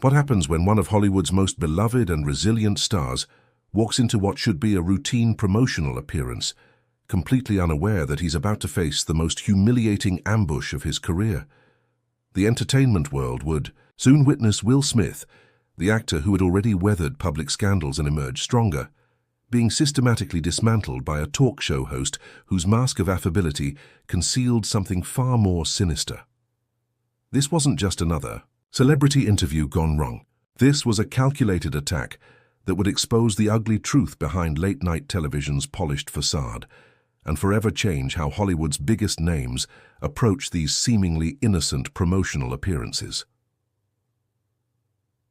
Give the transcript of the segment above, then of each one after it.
What happens when one of Hollywood's most beloved and resilient stars walks into what should be a routine promotional appearance, completely unaware that he's about to face the most humiliating ambush of his career? The entertainment world would soon witness Will Smith, the actor who had already weathered public scandals and emerged stronger, being systematically dismantled by a talk show host whose mask of affability concealed something far more sinister. This wasn't just another celebrity interview gone wrong. This was a calculated attack that would expose the ugly truth behind late-night television's polished facade and forever change how Hollywood's biggest names approach these seemingly innocent promotional appearances.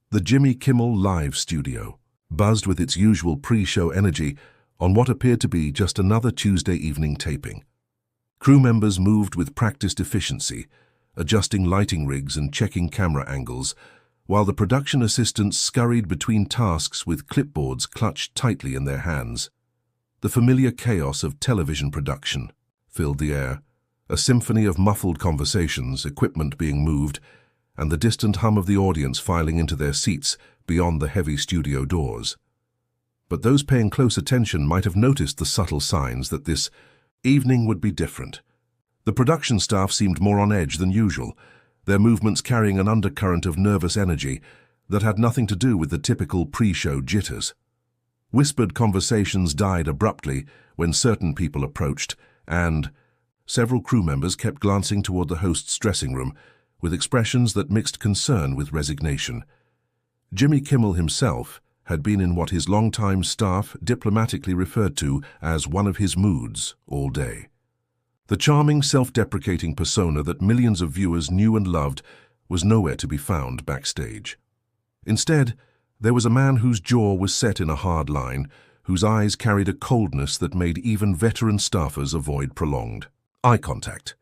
The Jimmy Kimmel Live studio buzzed with its usual pre-show energy on what appeared to be just another Tuesday evening taping. Crew members moved with practiced efficiency, adjusting lighting rigs and checking camera angles, while the production assistants scurried between tasks with clipboards clutched tightly in their hands. The familiar chaos of television production filled the air, a symphony of muffled conversations, equipment being moved, and the distant hum of the audience filing into their seats beyond the heavy studio doors. But those paying close attention might have noticed the subtle signs that this evening would be different. The production staff seemed more on edge than usual, their movements carrying an undercurrent of nervous energy that had nothing to do with the typical pre-show jitters. Whispered conversations died abruptly when certain people approached, and several crew members kept glancing toward the host's dressing room with expressions that mixed concern with resignation. Jimmy Kimmel himself had been in what his longtime staff diplomatically referred to as one of his moods all day. The charming, self-deprecating persona that millions of viewers knew and loved was nowhere to be found backstage. Instead, there was a man whose jaw was set in a hard line, whose eyes carried a coldness that made even veteran staffers avoid prolonged eye contact.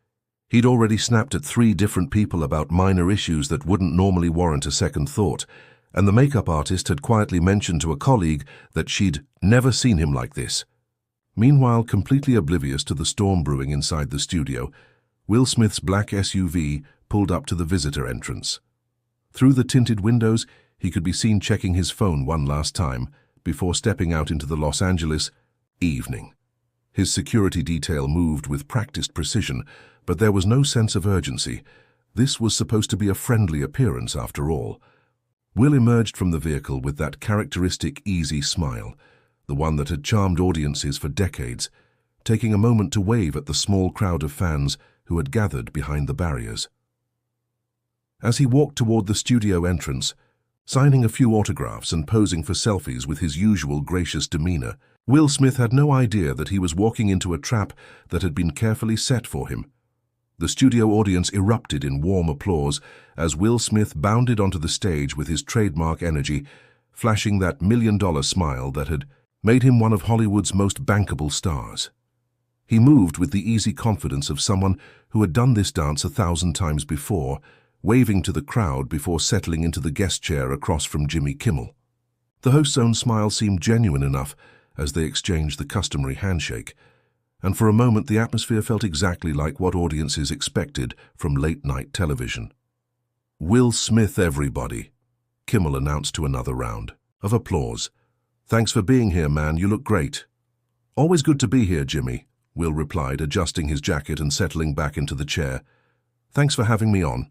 He'd already snapped at 3 different people about minor issues that wouldn't normally warrant a second thought, and the makeup artist had quietly mentioned to a colleague that she'd never seen him like this. Meanwhile, completely oblivious to the storm brewing inside the studio, Will Smith's black SUV pulled up to the visitor entrance. Through the tinted windows, he could be seen checking his phone one last time before stepping out into the Los Angeles evening. His security detail moved with practiced precision, but there was no sense of urgency. This was supposed to be a friendly appearance, after all. Will emerged from the vehicle with that characteristic easy smile, the one that had charmed audiences for decades, taking a moment to wave at the small crowd of fans who had gathered behind the barriers. As he walked toward the studio entrance, signing a few autographs and posing for selfies with his usual gracious demeanor, Will Smith had no idea that he was walking into a trap that had been carefully set for him. The studio audience erupted in warm applause as Will Smith bounded onto the stage with his trademark energy, flashing that million-dollar smile that had made him one of Hollywood's most bankable stars. He moved with the easy confidence of someone who had done this dance 1,000 times before, waving to the crowd before settling into the guest chair across from Jimmy Kimmel. The host's own smile seemed genuine enough as they exchanged the customary handshake, and for a moment the atmosphere felt exactly like what audiences expected from late-night television. "Will Smith, everybody," Kimmel announced to another round of applause. "Thanks for being here, man. You look great." "Always good to be here, Jimmy," Will replied, adjusting his jacket and settling back into the chair. "Thanks for having me on."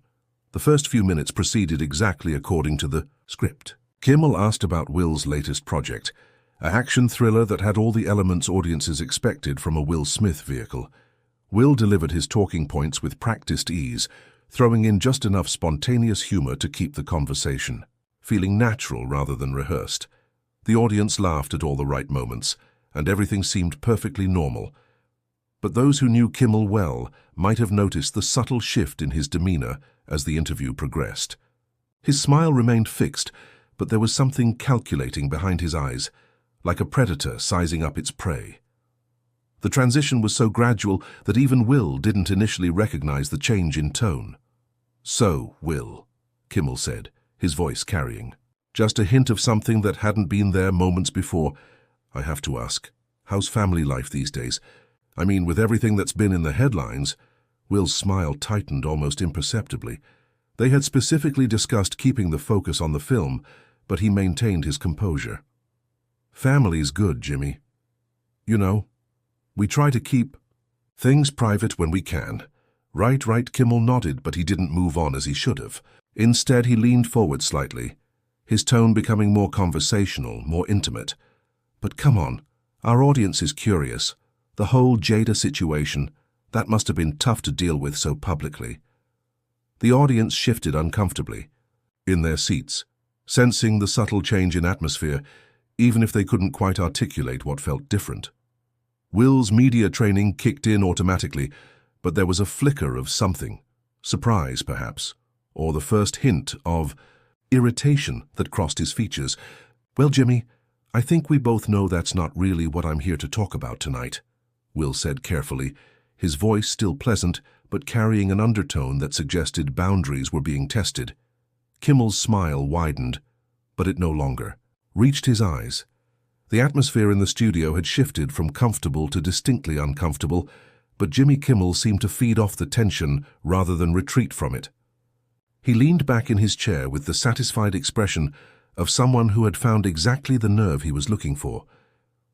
The first few minutes proceeded exactly according to the script. Kimmel asked about Will's latest project, an action thriller that had all the elements audiences expected from a Will Smith vehicle. Will delivered his talking points with practiced ease, throwing in just enough spontaneous humor to keep the conversation feeling natural rather than rehearsed. The audience laughed at all the right moments, and everything seemed perfectly normal. But those who knew Kimmel well might have noticed the subtle shift in his demeanor as the interview progressed. His smile remained fixed, but there was something calculating behind his eyes, like a predator sizing up its prey. The transition was so gradual that even Will didn't initially recognize the change in tone. "So, Will," Kimmel said, his voice carrying just a hint of something that hadn't been there moments before. "I have to ask, how's family life these days? I mean, with everything that's been in the headlines." Will's smile tightened almost imperceptibly. They had specifically discussed keeping the focus on the film, but he maintained his composure. "Family's good, Jimmy. You know, we try to keep things private when we can." Right, Kimmel nodded, but he didn't move on as he should have. Instead, he leaned forward slightly, his tone becoming more conversational, more intimate. "But come on, our audience is curious. The whole Jada situation, that must have been tough to deal with so publicly." The audience shifted uncomfortably in their seats, sensing the subtle change in atmosphere, even if they couldn't quite articulate what felt different. Will's media training kicked in automatically, but there was a flicker of something, surprise perhaps, or the first hint of irritation that crossed his features. "Well, Jimmy, I think we both know that's not really what I'm here to talk about tonight," Will said carefully, his voice still pleasant, but carrying an undertone that suggested boundaries were being tested. Kimmel's smile widened, but it no longer reached his eyes. The atmosphere in the studio had shifted from comfortable to distinctly uncomfortable, but Jimmy Kimmel seemed to feed off the tension rather than retreat from it. He leaned back in his chair with the satisfied expression of someone who had found exactly the nerve he was looking for.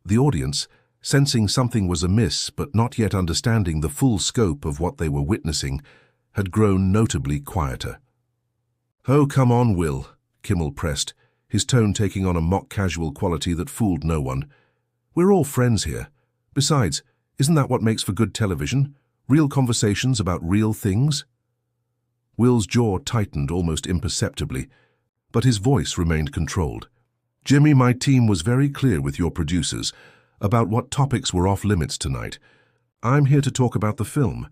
The audience, sensing something was amiss but not yet understanding the full scope of what they were witnessing, had grown notably quieter. "Oh, come on, Will," Kimmel pressed, his tone taking on a mock-casual quality that fooled no one. "We're all friends here. Besides, isn't that what makes for good television? Real conversations about real things?" Will's jaw tightened almost imperceptibly, but his voice remained controlled. "Jimmy, my team was very clear with your producers about what topics were off-limits tonight. I'm here to talk about the film,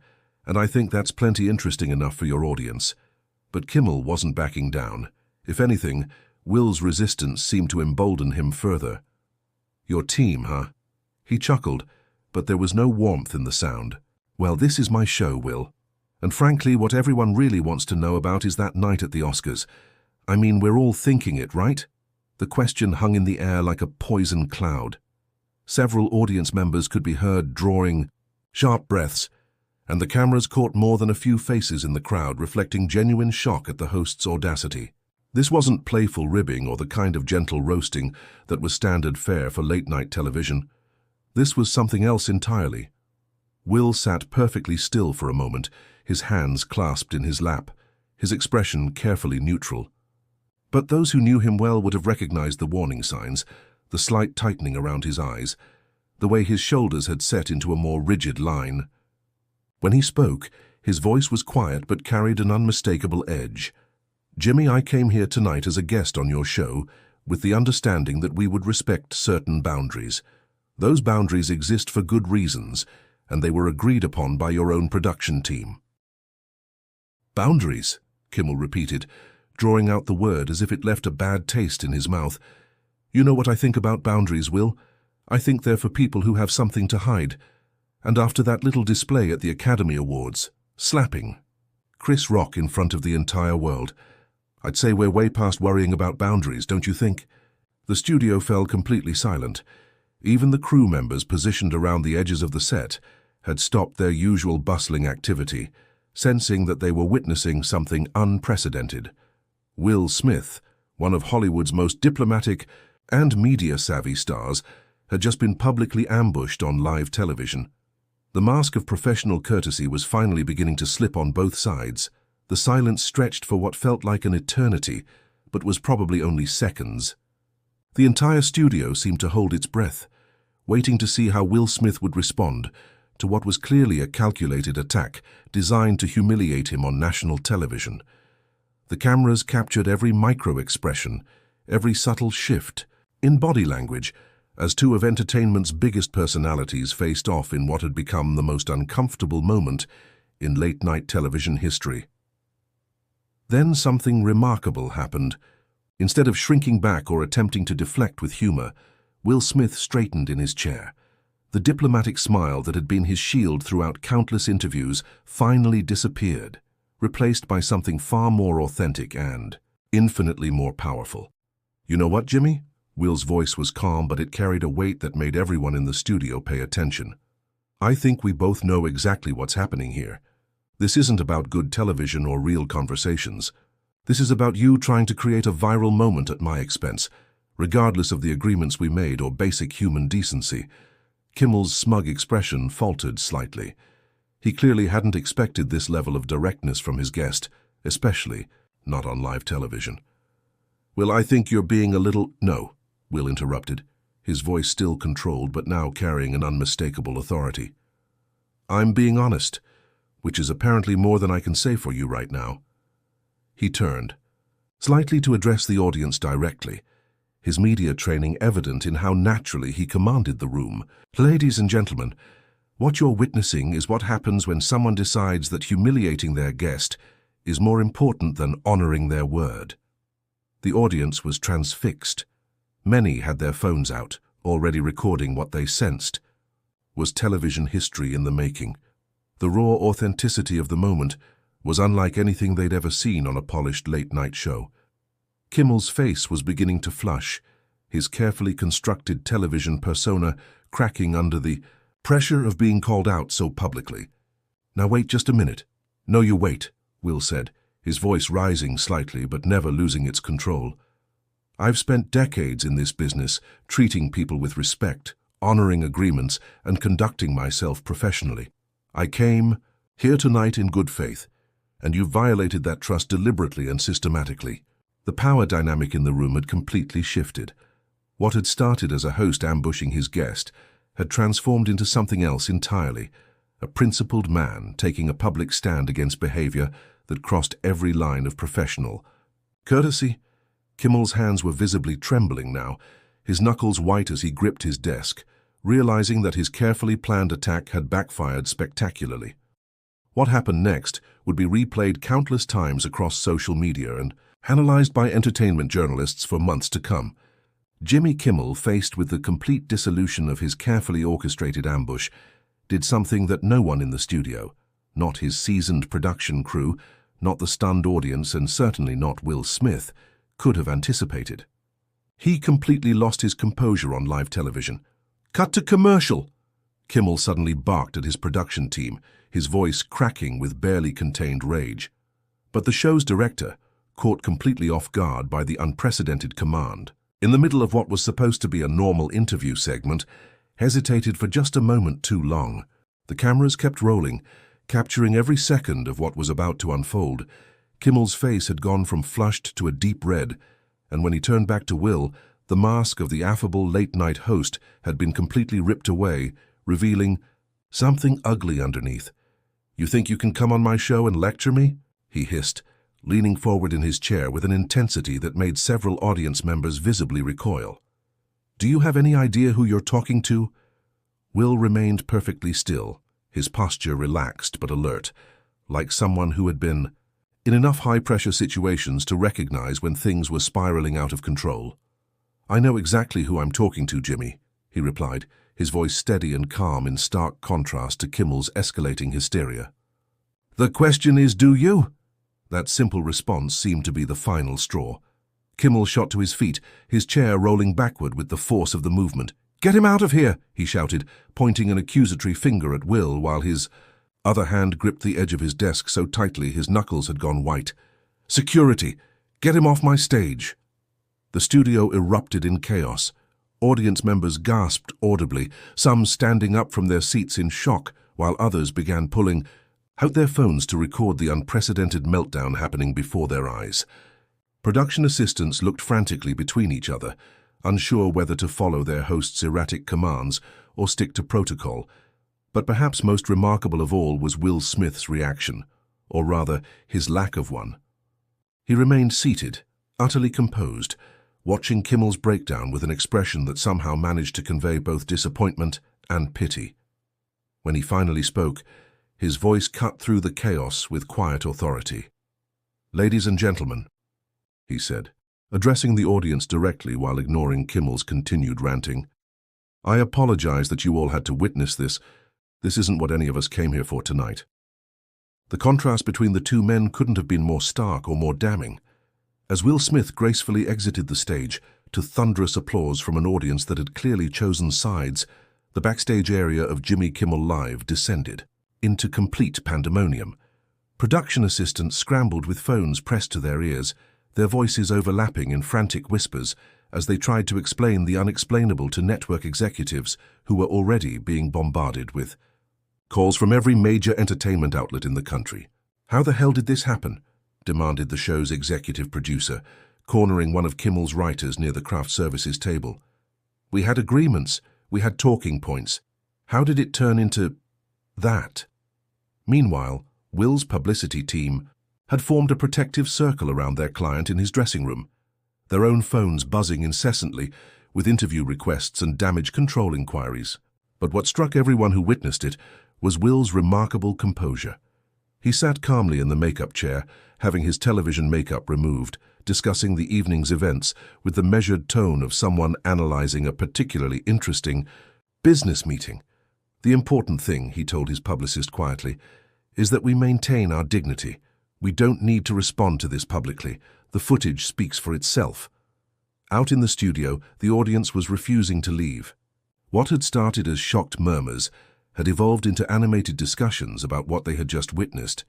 and I think that's plenty interesting enough for your audience." But Kimmel wasn't backing down. If anything, Will's resistance seemed to embolden him further. "Your team, huh?" He chuckled, but there was no warmth in the sound. "Well, this is my show, Will. And frankly, what everyone really wants to know about is that night at the Oscars. I mean, we're all thinking it, right?" The question hung in the air like a poison cloud. Several audience members could be heard drawing sharp breaths, and the cameras caught more than a few faces in the crowd reflecting genuine shock at the host's audacity. This wasn't playful ribbing or the kind of gentle roasting that was standard fare for late-night television. This was something else entirely. Will sat perfectly still for a moment, his hands clasped in his lap, his expression carefully neutral. But those who knew him well would have recognized the warning signs, the slight tightening around his eyes, the way his shoulders had set into a more rigid line. When he spoke, his voice was quiet but carried an unmistakable edge. "Jimmy, I came here tonight as a guest on your show with the understanding that we would respect certain boundaries. Those boundaries exist for good reasons, and they were agreed upon by your own production team." "Boundaries," Kimmel repeated, drawing out the word as if it left a bad taste in his mouth. "You know what I think about boundaries, Will? I think they're for people who have something to hide. And after that little display at the Academy Awards, slapping Chris Rock in front of the entire world, I'd say we're way past worrying about boundaries, don't you think?" The studio fell completely silent. Even the crew members positioned around the edges of the set had stopped their usual bustling activity, sensing that they were witnessing something unprecedented. Will Smith, one of Hollywood's most diplomatic and media-savvy stars, had just been publicly ambushed on live television. The mask of professional courtesy was finally beginning to slip on both sides. The silence stretched for what felt like an eternity, but was probably only seconds. The entire studio seemed to hold its breath, waiting to see how Will Smith would respond to what was clearly a calculated attack designed to humiliate him on national television. The cameras captured every micro-expression, every subtle shift in body language, as two of entertainment's biggest personalities faced off in what had become the most uncomfortable moment in late-night television history. Then something remarkable happened. Instead of shrinking back or attempting to deflect with humor, Will Smith straightened in his chair. The diplomatic smile that had been his shield throughout countless interviews finally disappeared, replaced by something far more authentic and infinitely more powerful. "You know what, Jimmy?" Will's voice was calm, but it carried a weight that made everyone in the studio pay attention. "I think we both know exactly what's happening here. This isn't about good television or real conversations. This is about you trying to create a viral moment at my expense, regardless of the agreements we made or basic human decency." Kimmel's smug expression faltered slightly. He clearly hadn't expected this level of directness from his guest, especially not on live television. "Well, I think you're being a little—" "No," Will interrupted, his voice still controlled but now carrying an unmistakable authority. "I'm being honest, which is apparently more than I can say for you right now." He turned, slightly to address the audience directly, his media training evident in how naturally he commanded the room. "Ladies and gentlemen, what you're witnessing is what happens when someone decides that humiliating their guest is more important than honoring their word." The audience was transfixed. Many had their phones out, already recording what they sensed was television history in the making. The raw authenticity of the moment was unlike anything they'd ever seen on a polished late-night show. Kimmel's face was beginning to flush, his carefully constructed television persona cracking under the pressure of being called out so publicly. "Now wait just a minute." "No, you wait," Will said, his voice rising slightly but never losing its control. "I've spent decades in this business, treating people with respect, honoring agreements, and conducting myself professionally. I came here tonight in good faith, and you violated that trust deliberately and systematically." The power dynamic in the room had completely shifted. What had started as a host ambushing his guest had transformed into something else entirely, a principled man taking a public stand against behavior that crossed every line of professional courtesy. Kimmel's hands were visibly trembling now, his knuckles white as he gripped his desk, realizing that his carefully planned attack had backfired spectacularly. What happened next would be replayed countless times across social media and analyzed by entertainment journalists for months to come. Jimmy Kimmel, faced with the complete dissolution of his carefully orchestrated ambush, did something that no one in the studio, not his seasoned production crew, not the stunned audience, and certainly not Will Smith, could have anticipated. He completely lost his composure on live television. "Cut to commercial!" Kimmel suddenly barked at his production team, his voice cracking with barely contained rage. But the show's director, caught completely off guard by the unprecedented command, in the middle of what was supposed to be a normal interview segment, hesitated for just a moment too long. The cameras kept rolling, capturing every second of what was about to unfold. Kimmel's face had gone from flushed to a deep red, and when he turned back to Will, the mask of the affable late-night host had been completely ripped away, revealing something ugly underneath. "You think you can come on my show and lecture me?" he hissed, leaning forward in his chair with an intensity that made several audience members visibly recoil. "Do you have any idea who you're talking to?" Will remained perfectly still, his posture relaxed but alert, like someone who had been in enough high-pressure situations to recognize when things were spiraling out of control. "I know exactly who I'm talking to, Jimmy," he replied, his voice steady and calm in stark contrast to Kimmel's escalating hysteria. "The question is, do you?" That simple response seemed to be the final straw. Kimmel shot to his feet, his chair rolling backward with the force of the movement. "Get him out of here!" he shouted, pointing an accusatory finger at Will while his other hand gripped the edge of his desk so tightly his knuckles had gone white. "Security! Get him off my stage!" The studio erupted in chaos. Audience members gasped audibly, some standing up from their seats in shock, while others began pulling out their phones to record the unprecedented meltdown happening before their eyes. Production assistants looked frantically between each other, unsure whether to follow their host's erratic commands or stick to protocol. But perhaps most remarkable of all was Will Smith's reaction, or rather, his lack of one. He remained seated, utterly composed, watching Kimmel's breakdown with an expression that somehow managed to convey both disappointment and pity. When he finally spoke, his voice cut through the chaos with quiet authority. "Ladies and gentlemen," he said, addressing the audience directly while ignoring Kimmel's continued ranting, "I apologize that you all had to witness this. This isn't what any of us came here for tonight." The contrast between the two men couldn't have been more stark or more damning. As Will Smith gracefully exited the stage, to thunderous applause from an audience that had clearly chosen sides, the backstage area of Jimmy Kimmel Live descended into complete pandemonium. Production assistants scrambled with phones pressed to their ears, their voices overlapping in frantic whispers as they tried to explain the unexplainable to network executives who were already being bombarded with calls from every major entertainment outlet in the country. "How the hell did this happen?" demanded the show's executive producer, cornering one of Kimmel's writers near the craft services table. "We had agreements, we had talking points. How did it turn into that?" Meanwhile, Will's publicity team had formed a protective circle around their client in his dressing room, their own phones buzzing incessantly with interview requests and damage control inquiries. But what struck everyone who witnessed it was Will's remarkable composure. He sat calmly in the makeup chair, having his television makeup removed, discussing the evening's events with the measured tone of someone analyzing a particularly interesting business meeting. "The important thing," he told his publicist quietly, "is that we maintain our dignity. We don't need to respond to this publicly. The footage speaks for itself." Out in the studio, the audience was refusing to leave. What had started as shocked murmurs had evolved into animated discussions about what they had just witnessed.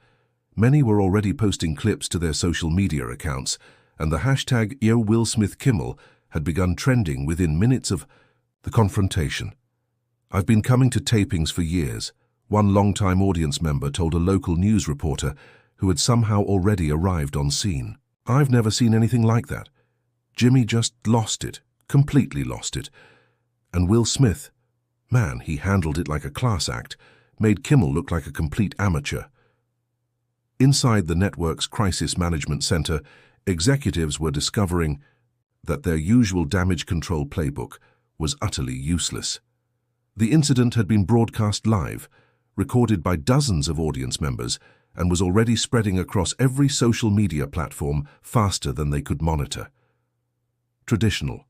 Many were already posting clips to their social media accounts, and the hashtag #YoWillSmithKimmel had begun trending within minutes of the confrontation. "I've been coming to tapings for years," one longtime audience member told a local news reporter who had somehow already arrived on scene. "I've never seen anything like that. Jimmy just lost it, completely lost it. And Will Smith, man, he handled it like a class act, made Kimmel look like a complete amateur." Inside the network's crisis management center, executives were discovering that their usual damage control playbook was utterly useless. The incident had been broadcast live, recorded by dozens of audience members, and was already spreading across every social media platform faster than they could monitor. Traditional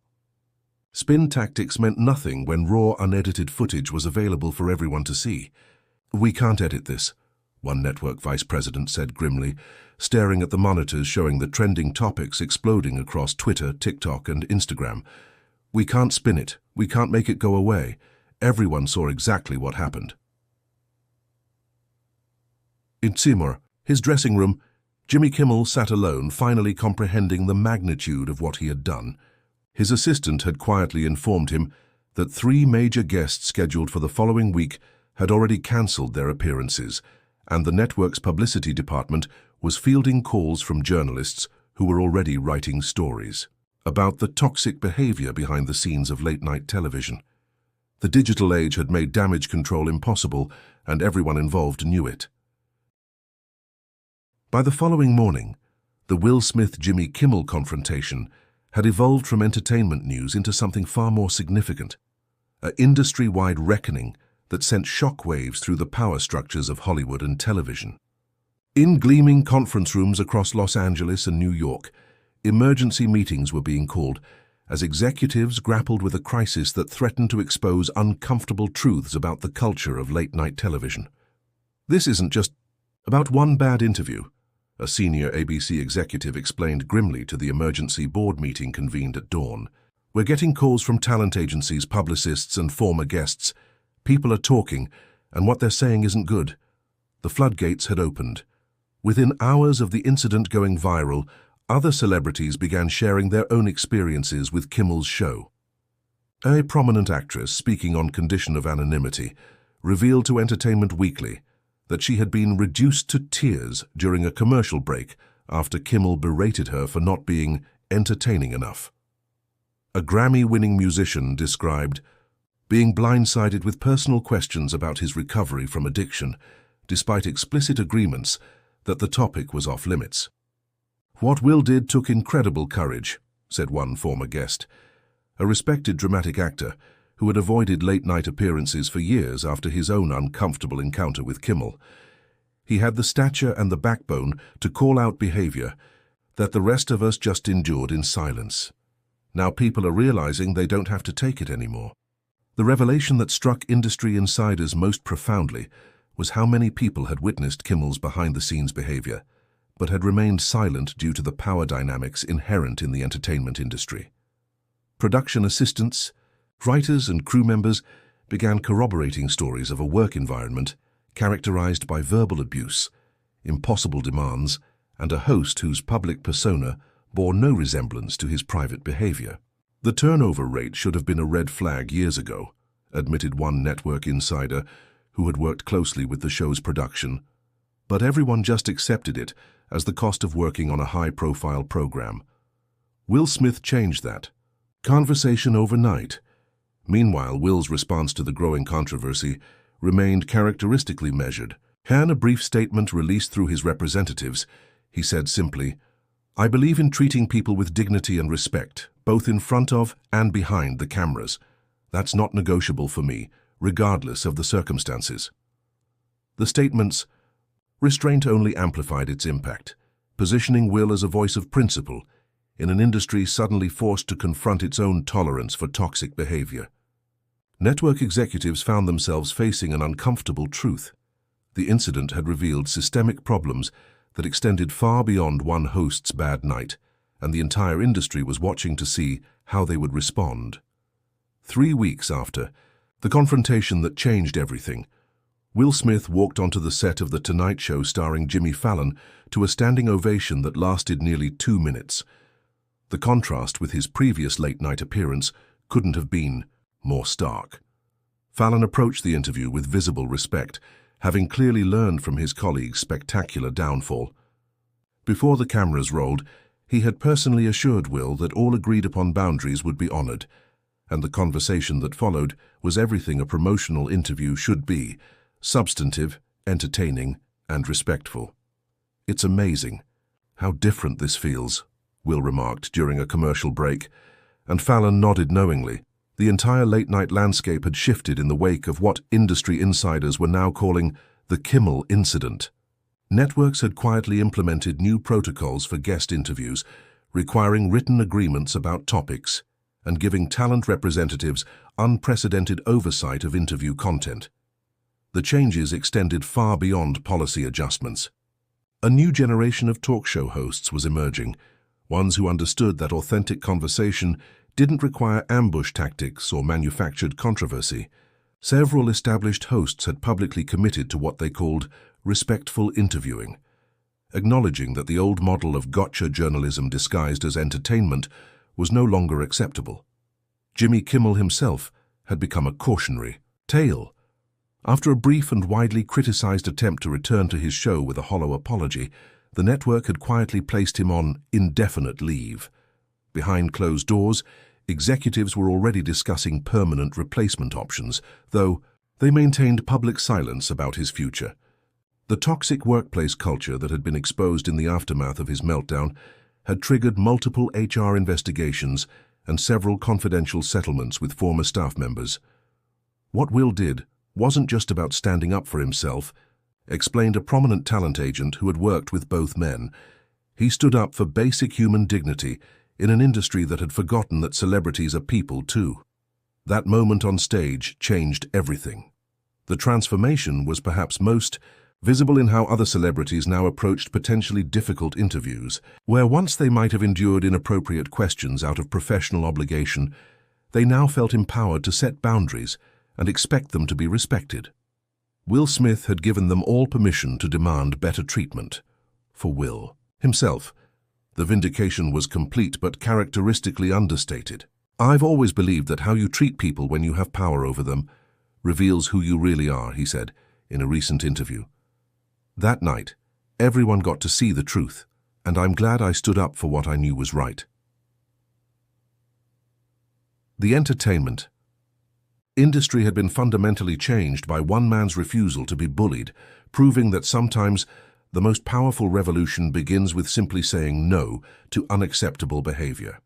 spin tactics meant nothing when raw, unedited footage was available for everyone to see. "We can't edit this," one network vice president said grimly, staring at the monitors showing the trending topics exploding across Twitter, TikTok, and Instagram. "We can't spin it. We can't make it go away. Everyone saw exactly what happened." In Seymour, his dressing room, Jimmy Kimmel sat alone, finally comprehending the magnitude of what he had done. His assistant had quietly informed him that 3 major guests scheduled for the following week had already cancelled their appearances, and the network's publicity department was fielding calls from journalists who were already writing stories about the toxic behavior behind the scenes of late-night television. The digital age had made damage control impossible, and everyone involved knew it. By the following morning, the Will Smith-Jimmy Kimmel confrontation had evolved from entertainment news into something far more significant, an industry-wide reckoning that sent shockwaves through the power structures of Hollywood and television. In gleaming conference rooms across Los Angeles and New York, emergency meetings were being called as executives grappled with a crisis that threatened to expose uncomfortable truths about the culture of late-night television. "This isn't just about one bad interview," a senior ABC executive explained grimly to the emergency board meeting convened at dawn. "We're getting calls from talent agencies, publicists, and former guests. People are talking, and what they're saying isn't good." The floodgates had opened. Within hours of the incident going viral, other celebrities began sharing their own experiences with Kimmel's show. A prominent actress, speaking on condition of anonymity, revealed to Entertainment Weekly that she had been reduced to tears during a commercial break after Kimmel berated her for not being entertaining enough. A Grammy-winning musician described being blindsided with personal questions about his recovery from addiction, despite explicit agreements that the topic was off-limits. "What Will did took incredible courage," said one former guest, a respected dramatic actor who had avoided late-night appearances for years after his own uncomfortable encounter with Kimmel. "He had the stature and the backbone to call out behavior that the rest of us just endured in silence. Now people are realizing they don't have to take it anymore." The revelation that struck industry insiders most profoundly was how many people had witnessed Kimmel's behind-the-scenes behavior, but had remained silent due to the power dynamics inherent in the entertainment industry. Production assistants, writers, and crew members began corroborating stories of a work environment characterized by verbal abuse, impossible demands, and a host whose public persona bore no resemblance to his private behavior. The turnover rate should have been a red flag years ago, admitted one network insider who had worked closely with the show's production, but everyone just accepted it as the cost of working on a high-profile program. Will Smith changed that. Conversation overnight. Meanwhile, Will's response to the growing controversy remained characteristically measured. In a brief statement released through his representatives, he said simply, "I believe in treating people with dignity and respect, both in front of and behind the cameras. That's not negotiable for me, regardless of the circumstances." The statement's restraint only amplified its impact, positioning Will as a voice of principle in an industry suddenly forced to confront its own tolerance for toxic behavior. Network executives found themselves facing an uncomfortable truth. The incident had revealed systemic problems that extended far beyond one host's bad night, and the entire industry was watching to see how they would respond. 3 weeks after the confrontation that changed everything, Will Smith walked onto the set of The Tonight Show starring Jimmy Fallon to a standing ovation that lasted nearly 2 minutes. The contrast with his previous late-night appearance couldn't have been more stark. Fallon approached the interview with visible respect, having clearly learned from his colleague's spectacular downfall. Before the cameras rolled, he had personally assured Will that all agreed-upon boundaries would be honored, and the conversation that followed was everything a promotional interview should be: substantive, entertaining, and respectful. "It's amazing how different this feels," Will remarked during a commercial break, and Fallon nodded knowingly. The entire late-night landscape had shifted in the wake of what industry insiders were now calling the Kimmel incident. Networks had quietly implemented new protocols for guest interviews, requiring written agreements about topics and giving talent representatives unprecedented oversight of interview content. The changes extended far beyond policy adjustments. A new generation of talk show hosts was emerging, ones who understood that authentic conversation didn't require ambush tactics or manufactured controversy. Several established hosts had publicly committed to what they called respectful interviewing, acknowledging that the old model of gotcha journalism disguised as entertainment was no longer acceptable. Jimmy Kimmel himself had become a cautionary tale. After a brief and widely criticized attempt to return to his show with a hollow apology, the network had quietly placed him on indefinite leave. Behind closed doors, executives were already discussing permanent replacement options, though they maintained public silence about his future. The toxic workplace culture that had been exposed in the aftermath of his meltdown had triggered multiple HR investigations and several confidential settlements with former staff members. What Will did wasn't just about standing up for himself, explained a prominent talent agent who had worked with both men. He stood up for basic human dignity in an industry that had forgotten that celebrities are people too. That moment on stage changed everything. The transformation was perhaps most visible in how other celebrities now approached potentially difficult interviews, where once they might have endured inappropriate questions out of professional obligation, they now felt empowered to set boundaries and expect them to be respected. Will Smith had given them all permission to demand better treatment. For Will himself, the vindication was complete but characteristically understated. "I've always believed that how you treat people when you have power over them reveals who you really are," he said in a recent interview. "That night, everyone got to see the truth, and I'm glad I stood up for what I knew was right." The entertainment industry had been fundamentally changed by one man's refusal to be bullied, proving that sometimes the most powerful revolution begins with simply saying no to unacceptable behavior.